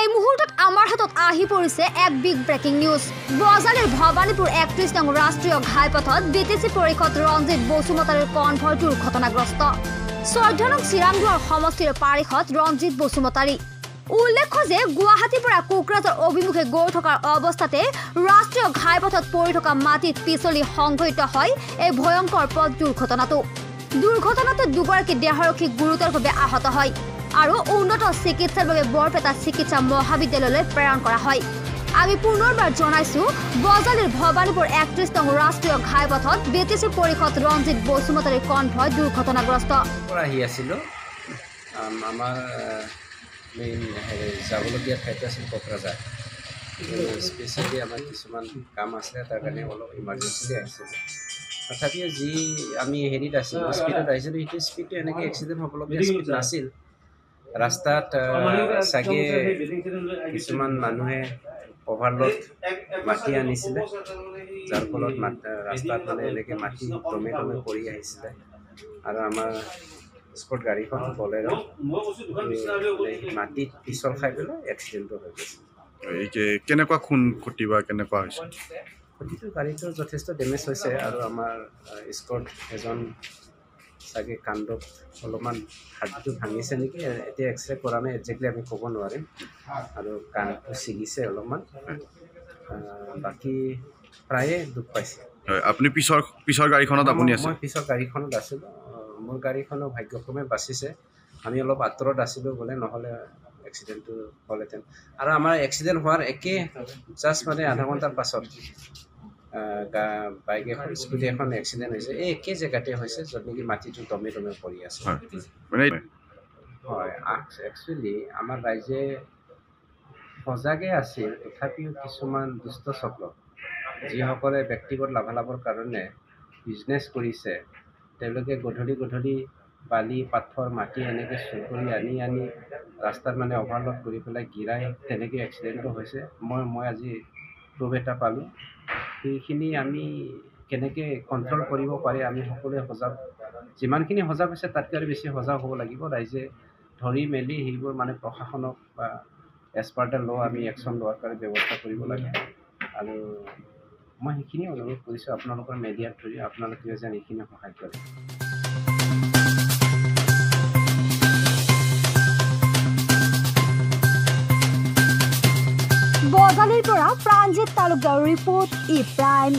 এই মুহূৰ্তত আমাৰ হাতত আহি পৰিছে এক বিগ ব্ৰেকিং নিউজ। বজালিৰ ভৱানীপুৰ ৩১ নং ৰাষ্ট্ৰীয় ঘাইপথত বিটিচি পৰিষদ ৰঞ্জিত বসুমতাৰীৰ কনভয় দুৰ্ঘটনাগ্ৰস্ত। ১৪ নং চিৰাংদুৱাৰ সমষ্টিৰ পাৰিষদ ৰঞ্জিত বসুমতাৰী। উল্লেখ্য যে গুৱাহাটীৰ পৰা কোকৰাঝাৰ অভিমুখে গৈ থকাৰ অৱস্থাতে ৰাষ্ট্ৰীয় ঘাইপথত পৰি থকা মাটিত পিছলি সংঘটিত হয় এই ভয়ংকৰ পথ দুৰ্ঘটনাটোত দুগৰাকী দেহাৰক্ষী গুৰুতৰভাৱে আহত হয় আৰু উন্নত চিকিৎসাৰ বাবে বৰপেটা চিকিৎসা মহাবিদ্যালয়লৈ প্ৰেৰণ কৰা হয়। আমি পুনৰবাৰ জনাইছো বজালিৰ ভৱানীপুৰ ৩১ নং ৰাষ্ট্ৰীয় ঘাইপথত বিটিচি পৰিষদ ৰঞ্জিত বসুমতাৰীৰ কনভয় দুৰ্ঘটনাগ্ৰস্ত। আমাৰ মেইন যাবলগীয়া ঠাইটো আছিল কোকৰাঝাৰ। স্পেচিয়েলি আমাৰ কিছুমান কাম আছিলে, তাৰ কাৰণে অলপ ইমাৰ্জেঞ্চি আহিছিল। তথাপিও যি আমি হেৰিত আছিলোঁ, স্পীডত আহিছিলোঁ, সেইটো স্পীডটো এনেকৈ এক্সিডেণ্ট হ'বলগীয়া স্পীড নাছিল। ৰাস্তাত চাগে কিছুমান মানুহে অভাৰলোড মাটি আনিছিলে, যাৰ ফলত ৰাস্তাত মানে এনেকৈ মাটি ক্ৰমে পৰি আহিছিলে আৰু আমাৰ স্পৰ্ট গাড়ীখন বলেৰো মাটিত পিছল খাই পেলাই এক্সিডেণ্টটো হৈ গৈছে। কেনেকুৱা খুন ক্ষতি বা কেনেকুৱা হৈছে? ক্ষতিটো গাড়ীটো যথেষ্ট ডেমেজ হৈছে আৰু আমাৰ স্কট এজন চাগে কাণ্ডত অলপমান হাৰ্টটো ভাঙিছে নেকি, এতিয়া এক্সৰে কৰা নাই, একজেক্টলি আমি ক'ব নোৱাৰিম। আৰু কাণটো ছিগিছে অলপমান, বাকী প্ৰায়ে দুখ পাইছে। আপুনি পিছৰ গাড়ীখনত আপুনি আছে? মই পিছৰ গাড়ীখনত আছিলোঁ। মোৰ গাড়ীখনো ভাগ্যক্ৰমে বাচিছে। আমি অলপ আঁতৰত আছিলোঁ বোলে, নহ'লে এক্সিডেণ্টটো হ'লহেঁতেন। আৰু আমাৰ এক্সিডেণ্ট হোৱাৰ জাষ্ট মানে আধা ঘণ্টাৰ পাছত বাইক এখন স্কুটি এখন এক্সিডেণ্ট হৈছে। এই একে জেগাতে হৈছে য'ত নেকি মাটিটো দমে পৰি আছে। হয়, একচুৱেলি আমাৰ ৰাইজে সজাগে আছিল, তথাপিও কিছুমান দুষ্ট চক্ৰ যিসকলে ব্যক্তিগত লাভালাভৰ কাৰণে বিজনেছ কৰিছে, তেওঁলোকে গধূলি বালি পাথৰ মাটি এনেকৈ চুৰ কৰি আনি ৰাস্তাত মানে অভাৰলোড কৰি পেলাই গিৰাই তেনেকৈ এক্সিডেণ্টটো হৈছে। মই আজি প্ৰুভ এটা পালোঁ। সেইখিনি আমি কেনেকৈ কণ্ট্ৰল কৰিব পাৰি, আমি সকলোৱে সজাগ, যিমানখিনি সজাগ হৈছে তাতকৈ আৰু বেছি সজাগ হ'ব লাগিব। ৰাইজে ধৰি মেলি সেইবোৰ মানে প্ৰশাসনক বা এজ পাৰ দ্য ল' আমি একশ্যন লোৱাৰ কাৰণে ব্যৱস্থা কৰিব লাগে। আৰু মই সেইখিনি অনুৰোধ কৰিছোঁ আপোনালোকৰ মেডিয়াত ধৰি আপোনালোকে যেন এইখিনি সহায় কৰে। বজালিৰ পৰা প্ৰাঞ্জিত তালুকদাৰ ৰিপৰ্ট ই প্ৰাইম।